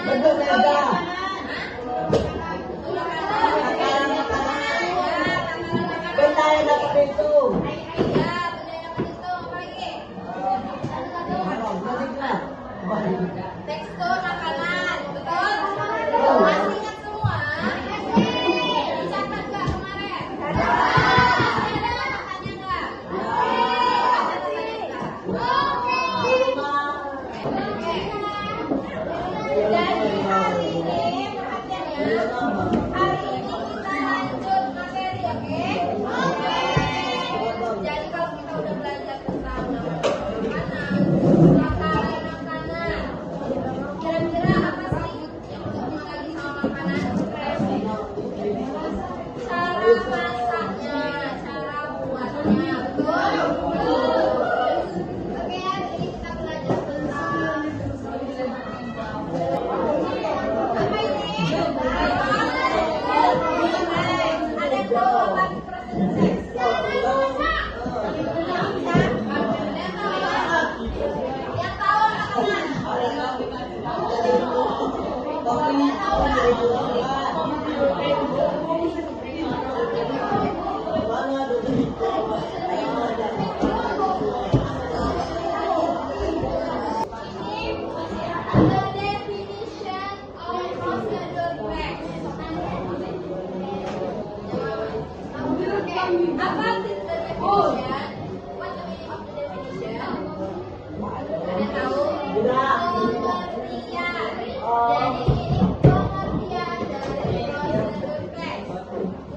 Bentuk meja. Benda yang dapat dihitung. Tekstur makanan, betul? Masih ingat semua? Dicatat nggak kemarin? Ada catatannya nggak? Oke. Jadi hari ini perhatiannya, hari ini kita lanjut materi, oke? Jadi kalau kita udah belajar tentang makanan, kira-kira apa sih yang berhubungan lagi sama makanan? Cara masaknya, cara buatnya, betul? Oke, hari ini kita belajar tentang apa ini? Ada jawaban present tense. Yang tahu anak-anak? The definition of procedure facts. Apa the definition? What the meaning of the definition? Ada tahu? Pengertian. Jadi ini pengertian dari procedure facts.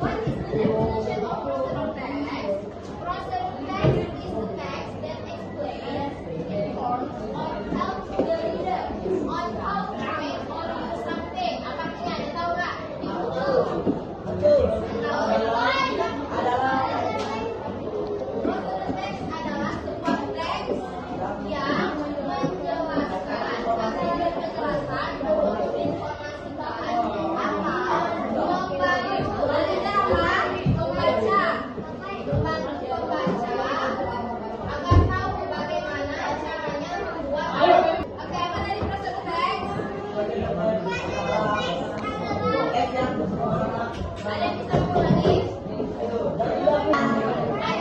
What is the definition of procedure facts? Procedure facts is the text that explains, informs, or helps the reader on how to make or use something. Apa artinya? Ada tahu nggak? Tahu? Procedure text adalah sebuah teks yang menjelaskan penjelasan untuk informasi bahan atau membantu pembaca agar tahu bagaimana caranya membuat. Oke, apa tadi procedure text? Ada yang bisa ulang lagi? Adalah sebuah teks yang penjelasan mengetahui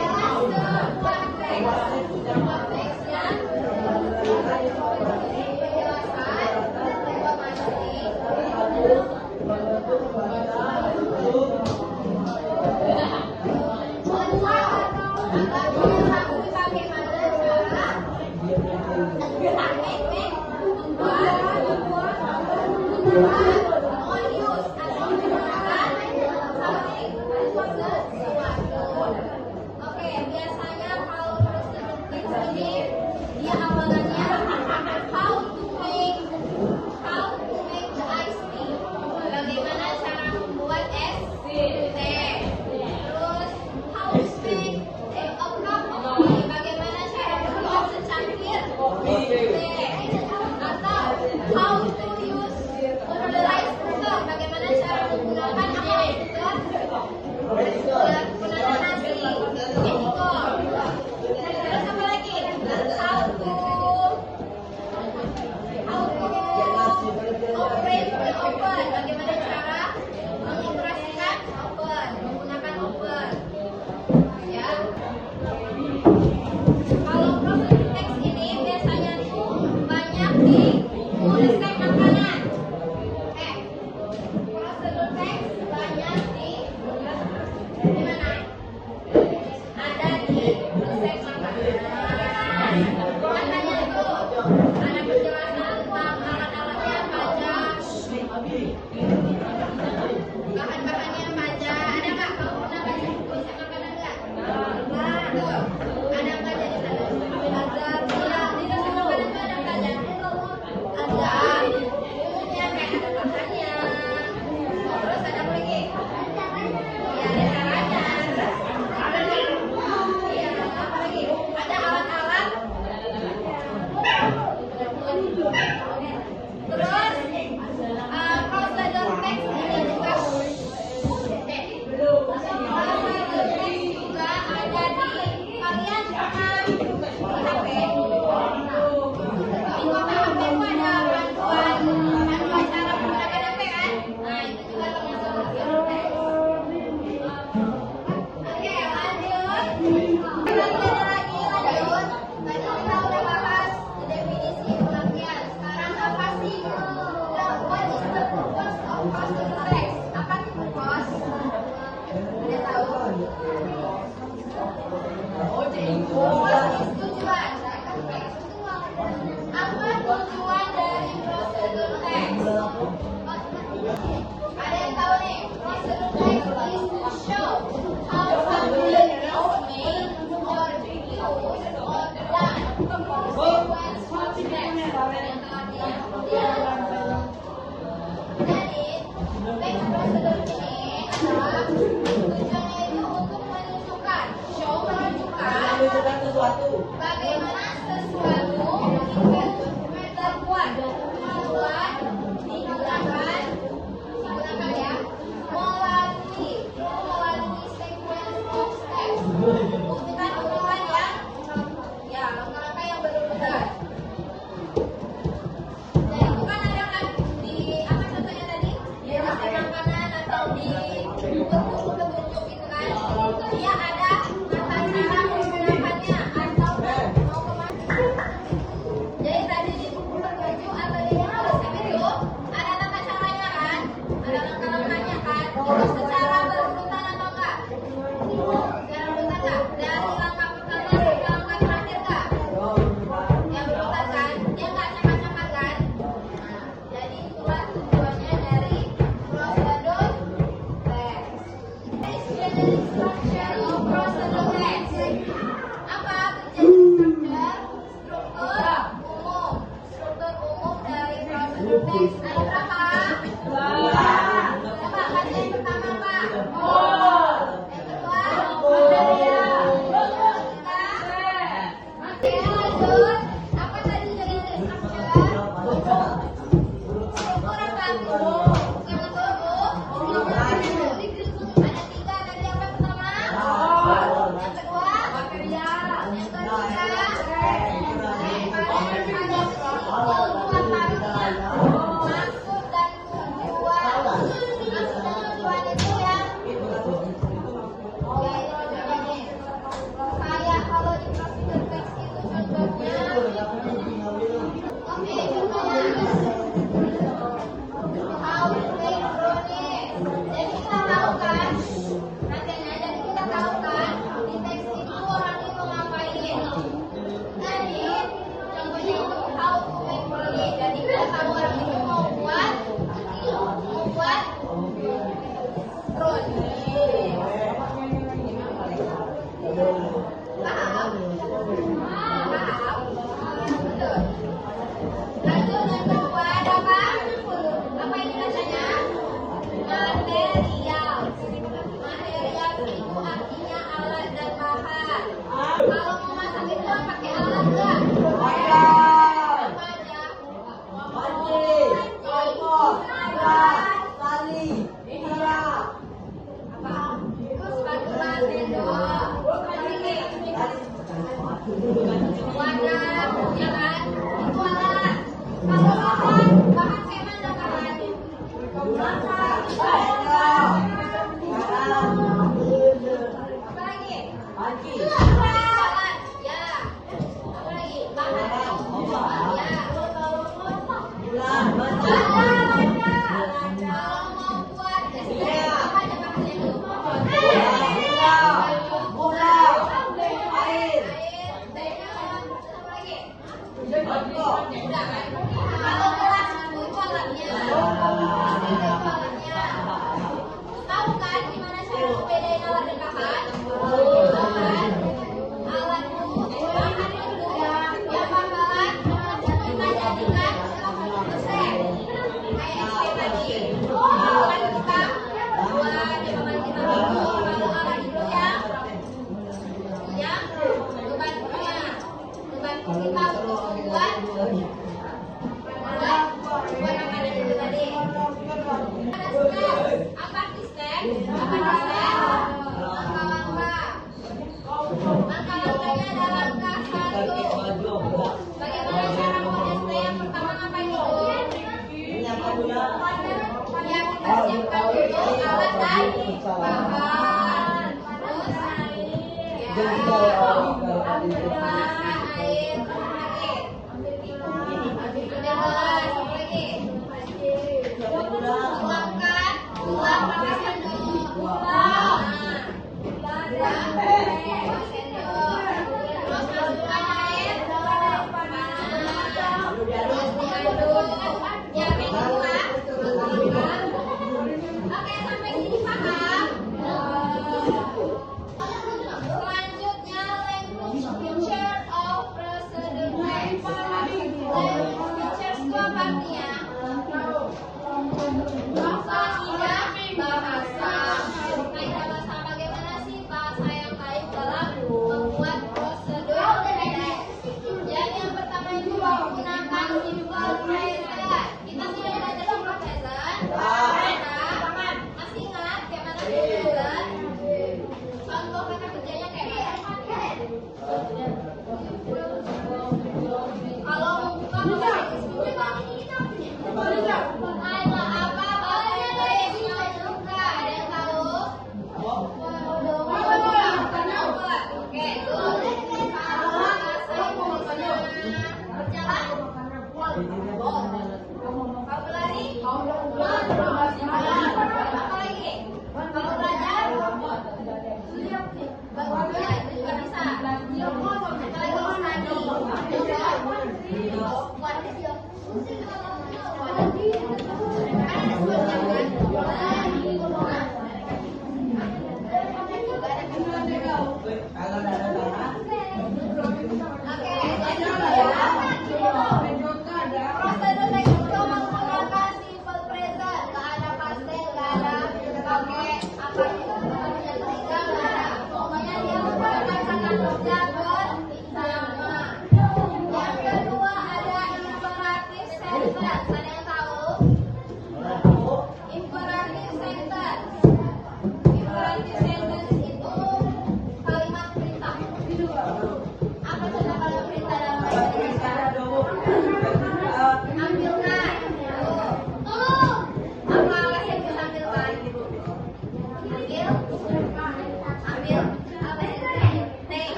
bagaimana cara onius atau menggunakan something sesuatu. Oke, biasanya kalau procedure text ini dia awalannya how to make the ice tea. Bagaimana cara membuat es teh. Terus how to make a cup of tea. Bagaimana cara membuat secangkir teh. Atau how to use fertilizer. Jadi, next prosedur ini adalah tujuannya itu untuk menunjukkan, menunjukkan sesuatu. bagaimana sesuatu itu terbuat digunakan ya melalui sequence of steps, urutan-urutan yang langkah-langkah yang berurutan. Jadi bukan ada kan di apa contohnya tadi di resep makanan atau di bentuk-bentuk gitu kan, dia ada tata cara menggunakannya atau mau kemana. Jadi tadi di buku petunjuk atau di buku resep itu ada tata caranya kan, ada langkah-langkahnya kan, itu secara berurutan atau enggak? Secara berurutan enggak? Dari langkah pertama sampai langkah terakhir enggak? Yang berurutan kan, dia enggak cepat-cepat kan? Jadi itulah tujuannya dari prosedur test. General structure of prosedur test. Apa general struktur umum? Struktur umum dari prosedur test ada berapa? Coba kasih yang pertama apa? Yang kedua? Oke, lanjut. Apa tadi general structure? Struktur apa? Bukan struktur umum. Ada tiga tadi apa pertama? Yang kedua? Yang ketiga? Maksud dan tujuan. Maksud dan tujuan itu yang ya itu tujuannya. Kayak kalau di prosedur teks itu contohnya. Oke, contohnya how to make brownies. Jadi kita tahu kan, nantinya jadi kita tahu kan di teks itu orang itu ngapain. Jadi contohnya itu how to make brownies. Jadi kita tahu orang itu mau buat brownies. Paham? Paham? Betul. Lanjut yang kedua ada apa? Apa ini bacanya? Material. Material itu artinya alat dan bahan. Kalau mau masak itu pakai alat enggak? Apa aja? Apa? Spatula, sendok. Wadah, ya kan? Itu alat. Kalau bahan kayak mana bahan? Apa lagi? Alat, ya. Apa lagi? Bahan. Ya. Kalau mau buat deskripsi apa aja bahannya dulu? Air, apa lagi? Udah kan? Kalau gelas itu alatnya. Itu alatnya. Tahu kan gimana cara membedain alat dan bahan? Bahan, alat dulu, bahan dulu. Yang bakalan kita jadikan resep. Kayak SP tadi. Kan kita buat yang bakalan kita dulu. Kalau alat dulu yang bebannya. Beban kita untuk membuat makanan itu tadi. Ada step. Apa di step? Apa di step? Langkah-langkah. Langkah-langkahnya ada langkah 1. Bagaimana cara membuat yang pertama ngapain dulu? Ya, kita siapkan dulu alat dan bahan. Terus air, udah gelas, apa lagi? Tuangkan, tuang pakai sendok. Pakai sendok. Terus masukkan air panas. Terus diaduk. Ya, kayak gitu kan? Oke, sampai sini paham? Selanjutnya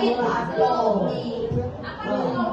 it slowly. Apa dulu